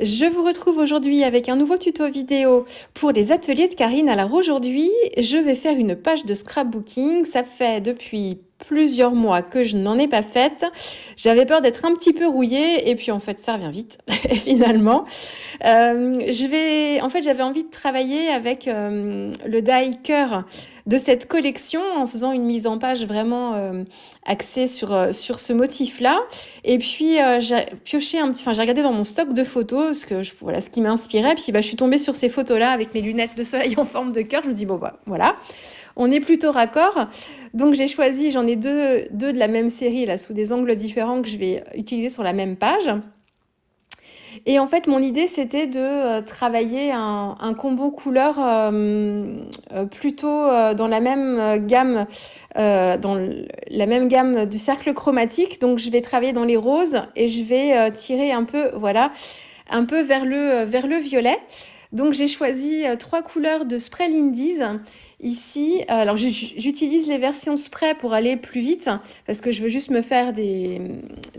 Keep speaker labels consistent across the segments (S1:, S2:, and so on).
S1: Je vous retrouve aujourd'hui avec un nouveau tuto vidéo pour les ateliers de Karine. Alors aujourd'hui, je vais faire une page de scrapbooking. Ça fait depuis plusieurs mois que je n'en ai pas faite. J'avais peur d'être un petit peu rouillée et puis en fait ça revient vite finalement. J'avais envie de travailler avec le die cœur de cette collection en faisant une mise en page vraiment axée sur ce motif-là. Et puis j'ai pioché j'ai regardé dans mon stock de photos voilà, ce qui m'inspirait. Puis je suis tombée sur ces photos-là avec mes lunettes de soleil en forme de cœur. Je me dis voilà, on est plutôt raccord. Donc j'ai choisi, j'en ai deux de la même série là sous des angles différents que je vais utiliser sur la même page. Et en fait, mon idée, c'était de travailler un combo couleur plutôt dans la même gamme, la même gamme du cercle chromatique. Donc, je vais travailler dans les roses et je vais tirer un peu, voilà, un peu vers le violet. Donc, j'ai choisi trois couleurs de Spray Lindy's. Ici, alors j'utilise les versions spray pour aller plus vite parce que je veux juste me faire des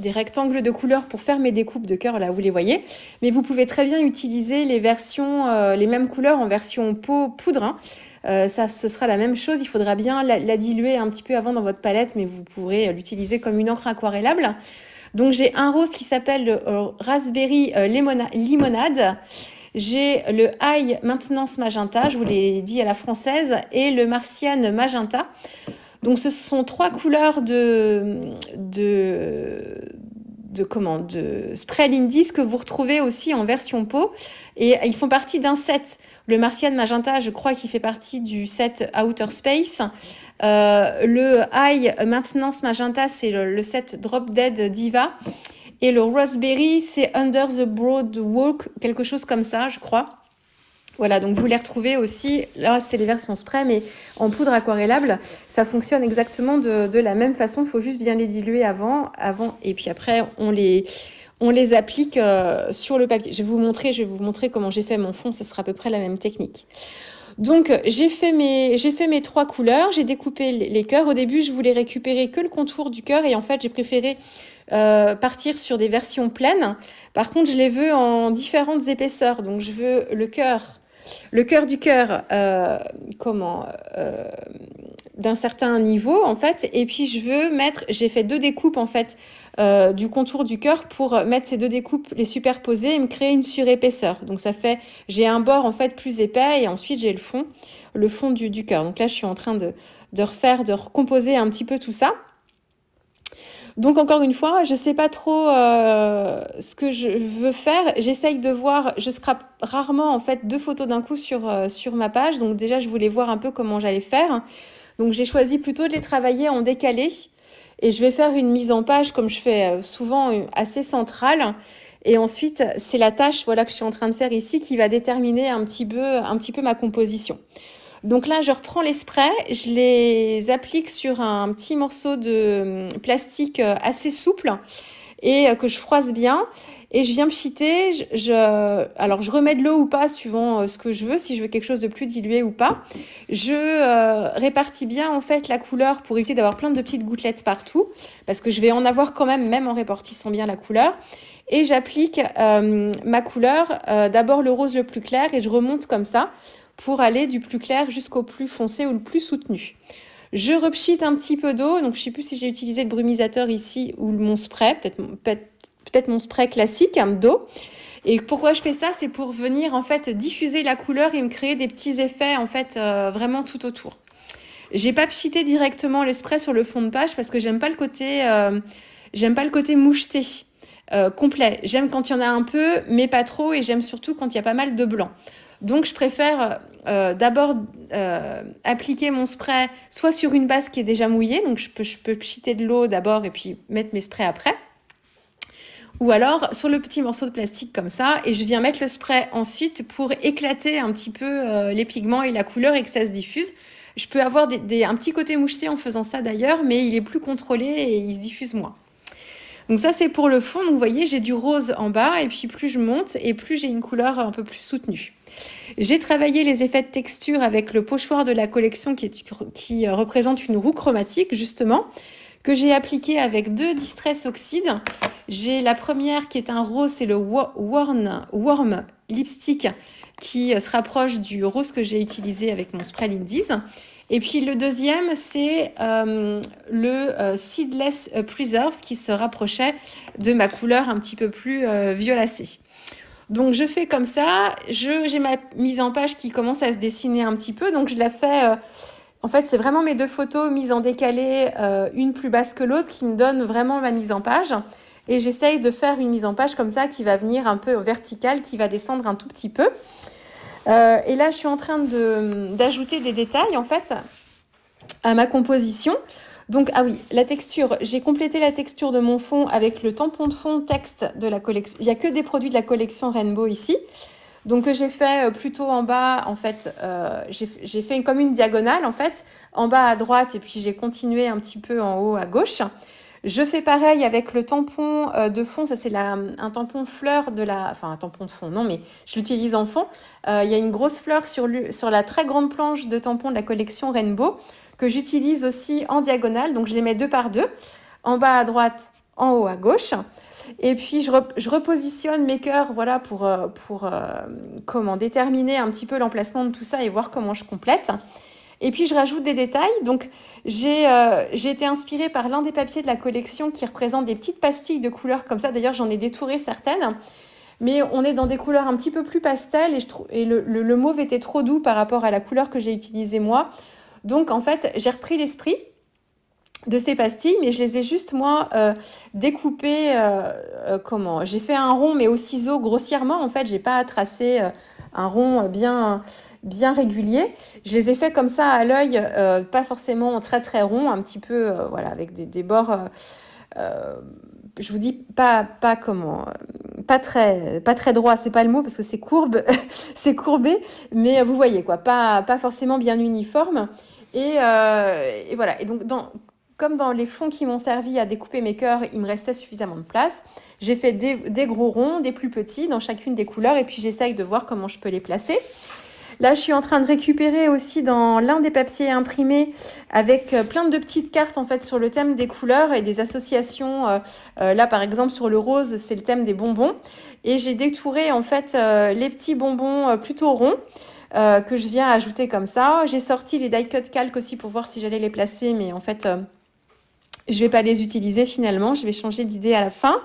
S1: rectangles de couleurs pour faire mes découpes de cœur, là vous les voyez. Mais vous pouvez très bien utiliser les versions, les mêmes couleurs en version peau poudre. Ce sera la même chose, il faudra bien la diluer un petit peu avant dans votre palette, mais vous pourrez l'utiliser comme une encre aquarellable. Donc j'ai un rose qui s'appelle le Raspberry Limonade. J'ai le High Maintenance Magenta, je vous l'ai dit à la française, et le Martian Magenta. Donc ce sont trois couleurs de Spray Lindy's que vous retrouvez aussi en version peau. Et ils font partie d'un set. Le Martian Magenta, je crois qu'il fait partie du set Outer Space. Le High Maintenance Magenta, c'est le set Drop Dead Diva. Et le Raspberry, c'est Under the Broad Walk, quelque chose comme ça, je crois. Voilà, donc vous les retrouvez aussi. Là, c'est les versions spray, mais en poudre aquarellable. Ça fonctionne exactement de la même façon. Il faut juste bien les diluer avant. Et puis après, on les applique sur le papier. Je vais vous montrer comment j'ai fait mon fond. Ce sera à peu près la même technique. Donc, j'ai fait mes trois couleurs. J'ai découpé les cœurs. Au début, je voulais récupérer que le contour du cœur. Et en fait, j'ai préféré partir sur des versions pleines. Par contre, je les veux en différentes épaisseurs. Donc, je veux le cœur du cœur, d'un certain niveau en fait. Et puis j'ai fait deux découpes en fait du contour du cœur pour mettre ces deux découpes, les superposer et me créer une surépaisseur. Donc j'ai un bord en fait plus épais et ensuite j'ai le fond du cœur. Donc là, je suis en train de recomposer un petit peu tout ça. Donc encore une fois, je ne sais pas trop ce que je veux faire. J'essaye de voir, je scrape rarement en fait deux photos d'un coup sur ma page. Donc déjà, je voulais voir un peu comment j'allais faire. Donc j'ai choisi plutôt de les travailler en décalé. Et je vais faire une mise en page comme je fais souvent assez centrale. Et ensuite, c'est la tâche voilà, que je suis en train de faire ici qui va déterminer un petit peu ma composition. Donc là, je reprends les sprays, je les applique sur un petit morceau de plastique assez souple et que je froisse bien. Et je viens pchiter, alors je remets de l'eau ou pas, suivant ce que je veux, si je veux quelque chose de plus dilué ou pas. Je répartis bien en fait la couleur pour éviter d'avoir plein de petites gouttelettes partout, parce que je vais en avoir quand même en répartissant bien la couleur. Et j'applique ma couleur, d'abord le rose le plus clair, et je remonte comme ça pour aller du plus clair jusqu'au plus foncé ou le plus soutenu. Je repchite un petit peu d'eau, donc je ne sais plus si j'ai utilisé le brumisateur ici ou mon spray, peut-être mon spray classique d'eau. Et pourquoi je fais ça? C'est pour venir en fait diffuser la couleur et me créer des petits effets en fait vraiment tout autour. J'ai pas pchité directement le spray sur le fond de page parce que j'aime pas le côté moucheté complet. J'aime quand il y en a un peu, mais pas trop, et j'aime surtout quand il y a pas mal de blanc. Donc je préfère d'abord appliquer mon spray soit sur une base qui est déjà mouillée, donc je peux pchiter de l'eau d'abord et puis mettre mes sprays après. Ou alors sur le petit morceau de plastique comme ça, et je viens mettre le spray ensuite pour éclater un petit peu les pigments et la couleur et que ça se diffuse. Je peux avoir un petit côté moucheté en faisant ça d'ailleurs, mais il est plus contrôlé et il se diffuse moins. Donc ça, c'est pour le fond. Donc vous voyez, j'ai du rose en bas et puis plus je monte et plus j'ai une couleur un peu plus soutenue. J'ai travaillé les effets de texture avec le pochoir de la collection qui représente une roue chromatique justement, que j'ai appliqué avec 2 Distress Oxide. J'ai la première qui est un rose, c'est le Warm Lipstick qui se rapproche du rose que j'ai utilisé avec mon spray Lindy's. Et puis le deuxième, c'est le Seedless Preserves qui se rapprochait de ma couleur un petit peu plus violacée. Donc je fais comme ça, j'ai ma mise en page qui commence à se dessiner un petit peu, donc je la fais... en fait, c'est vraiment mes 2 photos mises en décalé, une plus basse que l'autre, qui me donne vraiment ma mise en page. Et j'essaye de faire une mise en page comme ça, qui va venir un peu verticale, qui va descendre un tout petit peu. Et là, je suis en train d'ajouter des détails, en fait, à ma composition. Donc, ah oui, la texture. J'ai complété la texture de mon fond avec le tampon de fond texte de la collection. Il n'y a que des produits de la collection Rainbow ici. Donc, j'ai fait plutôt en bas, en fait, j'ai fait comme une diagonale, en fait, en bas à droite, et puis j'ai continué un petit peu en haut à gauche. Je fais pareil avec le tampon de fond, ça c'est un tampon fleur de la... Enfin, un tampon de fond, non, mais je l'utilise en fond. Il y a une grosse fleur sur la très grande planche de tampons de la collection Rainbow, que j'utilise aussi en diagonale, donc je les mets 2 par 2, en bas à droite, en haut à gauche. Et puis, je repositionne mes cœurs, voilà, pour comment déterminer un petit peu l'emplacement de tout ça et voir comment je complète. Et puis, je rajoute des détails. Donc, j'ai été inspirée par l'un des papiers de la collection qui représente des petites pastilles de couleurs comme ça. D'ailleurs, j'en ai détouré certaines. Mais on est dans des couleurs un petit peu plus pastel et le mauve était trop doux par rapport à la couleur que j'ai utilisée moi. Donc, en fait, j'ai repris l'esprit de ces pastilles, mais je les ai juste, moi, découpées, comment? J'ai fait un rond, mais au ciseau, grossièrement, en fait, j'ai pas tracé un rond bien régulier. Je les ai fait comme ça à l'œil, pas forcément très très rond, un petit peu, voilà, avec des bords, je vous dis pas comment, pas très droit, c'est pas le mot parce que c'est courbe, c'est courbé, mais vous voyez quoi, pas forcément bien uniforme. Et voilà. Et donc comme dans les fonds qui m'ont servi à découper mes cœurs, il me restait suffisamment de place. J'ai fait des gros ronds, des plus petits dans chacune des couleurs, et puis j'essaye de voir comment je peux les placer. Là, je suis en train de récupérer aussi dans l'un des papiers imprimés avec plein de petites cartes en fait sur le thème des couleurs et des associations. Là, par exemple, sur le rose, c'est le thème des bonbons. Et j'ai détouré en fait les petits bonbons plutôt ronds. Que je viens ajouter comme ça. J'ai sorti les die cut calques aussi pour voir si j'allais les placer, mais en fait, je vais pas les utiliser finalement. Je vais changer d'idée à la fin.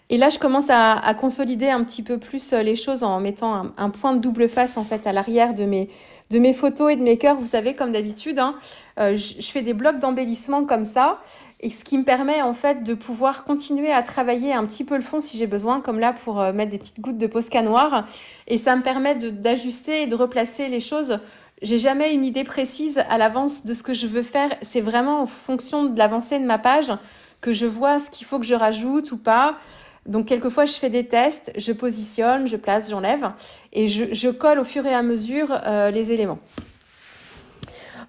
S1: Et là, je commence à consolider un petit peu plus les choses en mettant un point de double face en fait à l'arrière de mes photos et de mes cœurs. Vous savez, comme d'habitude, hein, je fais des blocs d'embellissement comme ça, et ce qui me permet en fait de pouvoir continuer à travailler un petit peu le fond si j'ai besoin, comme là pour mettre des petites gouttes de Posca noire. Et ça me permet d'ajuster et de replacer les choses. J'ai jamais une idée précise à l'avance de ce que je veux faire. C'est vraiment en fonction de l'avancée de ma page que je vois ce qu'il faut que je rajoute ou pas. Donc, quelquefois, je fais des tests, je positionne, je place, j'enlève et je colle au fur et à mesure les éléments.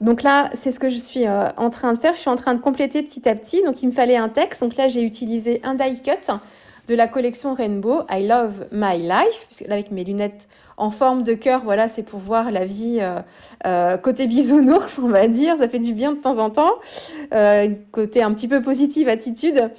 S1: Donc là, c'est ce que je suis en train de faire. Je suis en train de compléter petit à petit. Donc, il me fallait un texte. Donc là, j'ai utilisé un die cut de la collection Rainbow, I Love My Life, puisque là, avec mes lunettes en forme de cœur, voilà, c'est pour voir la vie côté bisounours, on va dire. Ça fait du bien de temps en temps. Côté un petit peu positive attitude.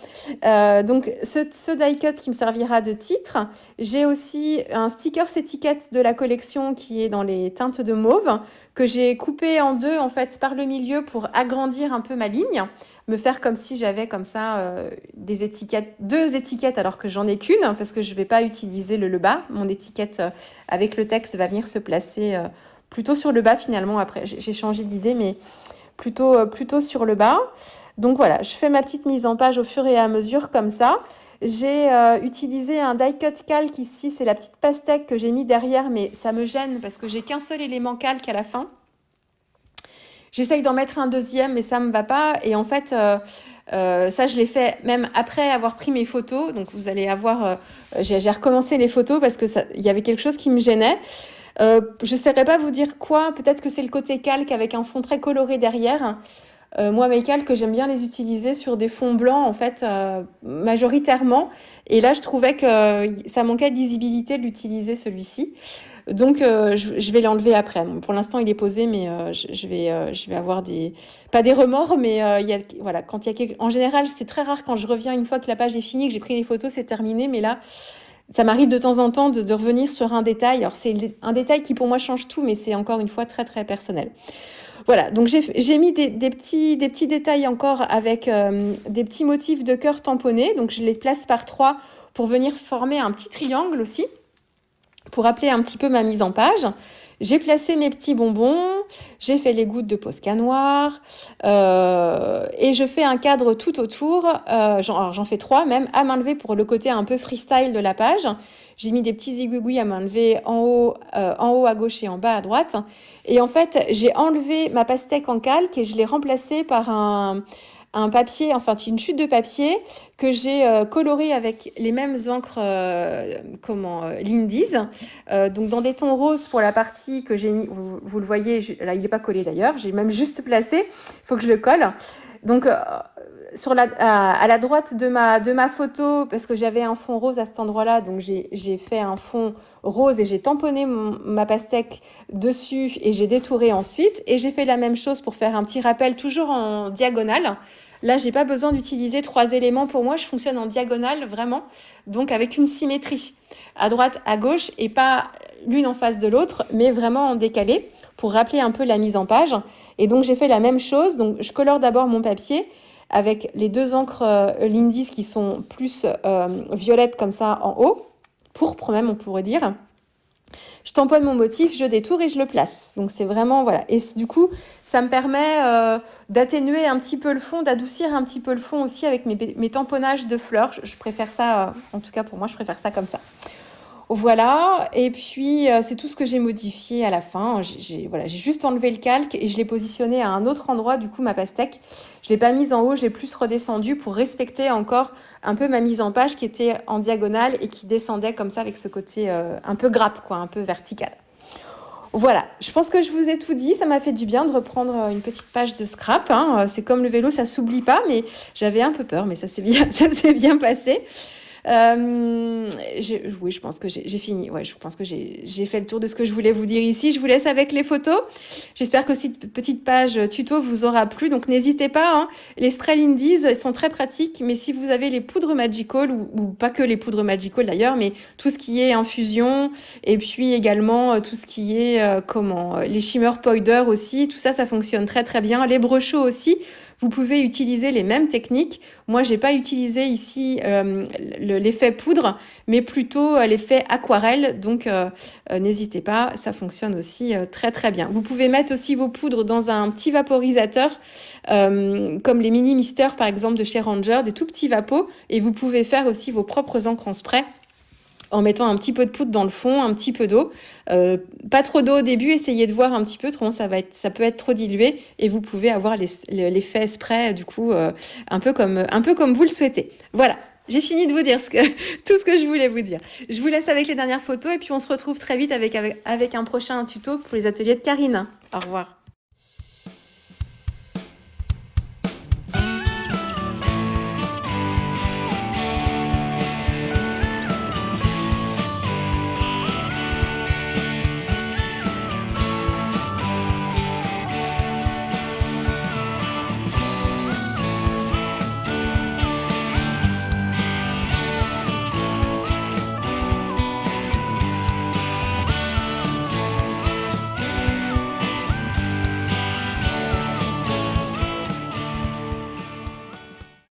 S1: Donc, ce die cut qui me servira de titre. J'ai aussi un stickers étiquette de la collection qui est dans les teintes de mauve, que j'ai coupé en 2, en fait, par le milieu pour agrandir un peu ma ligne. Me faire comme si j'avais comme ça des étiquettes, 2 étiquettes alors que j'en ai qu'une, parce que je ne vais pas utiliser le bas. Mon étiquette avec le texte va venir se placer plutôt sur le bas finalement. Après, j'ai changé d'idée, mais plutôt sur le bas. Donc voilà, je fais ma petite mise en page au fur et à mesure comme ça. J'ai utilisé un die cut calque ici, c'est la petite pastèque que j'ai mis derrière, mais ça me gêne parce que j'ai qu'un seul élément calque à la fin. J'essaye d'en mettre un deuxième, mais ça me va pas. Et en fait, ça, je l'ai fait même après avoir pris mes photos. Donc, vous allez avoir... j'ai recommencé les photos parce que il y avait quelque chose qui me gênait. Je ne saurais pas vous dire quoi. Peut-être que c'est le côté calque avec un fond très coloré derrière. Moi, mes calques, j'aime bien les utiliser sur des fonds blancs, en fait, majoritairement. Et là, je trouvais que ça manquait de lisibilité de l'utiliser, celui-ci. Donc, je vais l'enlever après. Bon, pour l'instant, il est posé, mais je vais avoir pas des remords, mais voilà, quand il y a en général, c'est très rare quand je reviens une fois que la page est finie, que j'ai pris les photos, c'est terminé. Mais là, ça m'arrive de temps en temps de revenir sur un détail. Alors, c'est un détail qui pour moi change tout, mais c'est encore une fois très, très personnel. Voilà, donc j'ai mis des petits détails encore avec des petits motifs de cœur tamponnés. Donc, je les place par 3 pour venir former un petit triangle aussi, pour rappeler un petit peu ma mise en page. J'ai placé mes petits bonbons, j'ai fait les gouttes de Posca noir, et je fais un cadre tout autour. J'en fais 3 même, à main levée pour le côté un peu freestyle de la page. J'ai mis des petits aiguilles à main levée en haut à gauche et en bas à droite. Et en fait, j'ai enlevé ma pastèque en calque et je l'ai remplacée par un papier, enfin une chute de papier que j'ai coloré avec les mêmes encres Lindy's. Donc dans des tons roses pour la partie que j'ai mis, vous le voyez, là il n'est pas collé d'ailleurs, j'ai même juste placé, il faut que je le colle. Donc à la droite de ma photo, parce que j'avais un fond rose à cet endroit-là, donc j'ai fait un fond rose et j'ai tamponné ma pastèque dessus et j'ai détouré ensuite. Et j'ai fait la même chose pour faire un petit rappel, toujours en diagonale. Là, j'ai pas besoin d'utiliser 3 éléments. Pour moi, je fonctionne en diagonale, vraiment. Donc, avec une symétrie. À droite, à gauche, et pas l'une en face de l'autre, mais vraiment en décalé, pour rappeler un peu la mise en page. Et donc, j'ai fait la même chose. Donc, je colore d'abord mon papier avec les 2 encres Lindy's qui sont plus violettes comme ça en haut. Pourpre même, on pourrait dire. Je tamponne mon motif, je détourne et je le place. Donc c'est vraiment, voilà. Et du coup, ça me permet d'atténuer un petit peu le fond, d'adoucir un petit peu le fond aussi avec mes tamponnages de fleurs. Je préfère ça, en tout cas pour moi, je préfère ça comme ça. Voilà, et puis c'est tout ce que j'ai modifié à la fin. Voilà, j'ai juste enlevé le calque et je l'ai positionné à un autre endroit, du coup ma pastèque. Je ne l'ai pas mise en haut, je l'ai plus redescendue pour respecter encore un peu ma mise en page qui était en diagonale et qui descendait comme ça avec ce côté un peu grappe, quoi, un peu vertical. Voilà, je pense que je vous ai tout dit, ça m'a fait du bien de reprendre une petite page de scrap. Hein. C'est comme le vélo, ça s'oublie pas, mais j'avais un peu peur, mais ça s'est bien passé. Oui, je pense que j'ai fini. Ouais, je pense que j'ai fait le tour de ce que je voulais vous dire ici. Je vous laisse avec les photos. J'espère que cette petite page tuto vous aura plu. Donc, n'hésitez pas. Hein. Les sprays Lindy's sont très pratiques. Mais si vous avez les poudres Magical, ou pas que les poudres Magical d'ailleurs, mais tout ce qui est infusion, et puis également tout ce qui est les shimmer powder aussi, tout ça, ça fonctionne très très bien. Les brochaux aussi. Vous pouvez utiliser les mêmes techniques. Moi, j'ai pas utilisé ici l'effet poudre, mais plutôt l'effet aquarelle. Donc, n'hésitez pas, ça fonctionne aussi très très bien. Vous pouvez mettre aussi vos poudres dans un petit vaporisateur, comme les mini misters par exemple de chez Ranger, des tout petits vapos. Et vous pouvez faire aussi vos propres encres en spray en mettant un petit peu de poudre dans le fond, un petit peu d'eau. Pas trop d'eau au début, essayez de voir un petit peu, autrement ça peut être trop dilué et vous pouvez avoir l'effet spray du coup un peu comme vous le souhaitez. Voilà, j'ai fini de vous dire tout ce que je voulais vous dire. Je vous laisse avec les dernières photos et puis on se retrouve très vite avec un prochain tuto pour les ateliers de Karine. Au revoir.